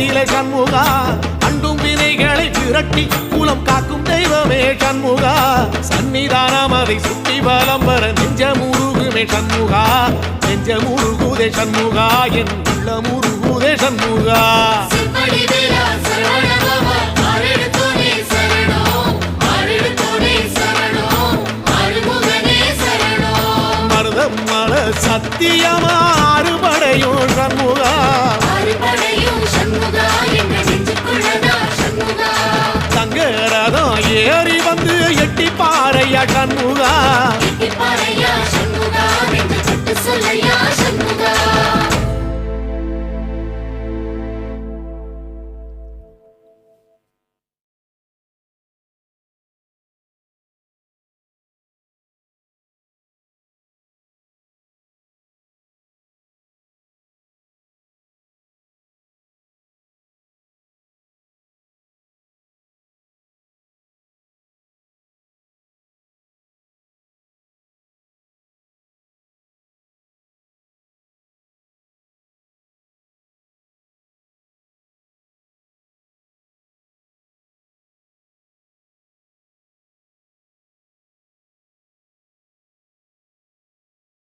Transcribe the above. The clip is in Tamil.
நிலை சண்முகா அண்டும் வினைகளை விரட்டி குலம் காக்கும் தெய்வமே சண்முகா சன்னிதானம் அதை சுற்றி பலம் வர நெஞ்சமுருகுமே சண்முகா நெஞ்சமுருகுதே சண்முகா என் உள்ளமுருகுதே சண்முகா மருதம் மல சத்தியமா அறுபடையும் சண்முகா தங்கரதம் ஏறி வந்து எட்டி பாறையா சண்முகா